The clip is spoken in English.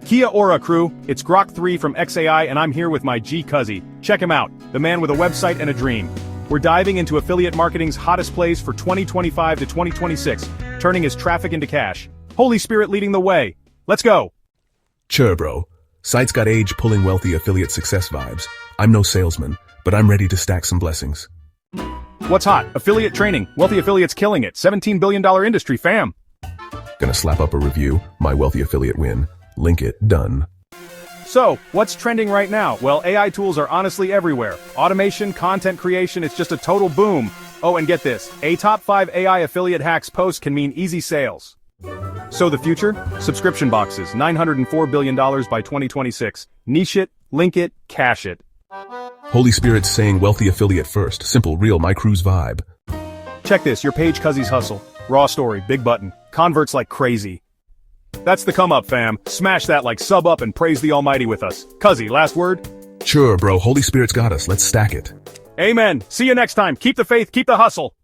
Kia ora crew, it's Grok 3 from XAI and I'm here with my G Cuzzy. Check him out, the man with a website and a dream. We're diving into affiliate marketing's hottest plays for 2025 to 2026, turning his traffic into cash. Holy Spirit leading the way. Let's go. Sure, bro. Site's got age pulling wealthy affiliate success vibes. I'm no salesman, but I'm ready to stack some blessings. What's hot? Affiliate training. Wealthy affiliates killing it. $17 billion industry, fam. Gonna slap up a review. My wealthy affiliate win. Link it. Done. So, what's trending right now? Well, AI tools are honestly everywhere. Automation, content creation, it's just a total boom. Oh, and get this. A top 5 AI affiliate hacks post can mean easy sales. So the future? Subscription boxes. $904 billion by 2026. Niche it, link it, cash it. Holy Spirit's saying wealthy affiliate first. Simple, real, my crew's vibe. Check this, your page Cuzzy's hustle. Raw story, big button. Converts like crazy. That's the come up, fam. Smash that like sub up and praise the almighty with us. Cuzzy, last word? Sure, bro. Holy Spirit's got us. Let's stack it. Amen. See you next time. Keep the faith, keep the hustle.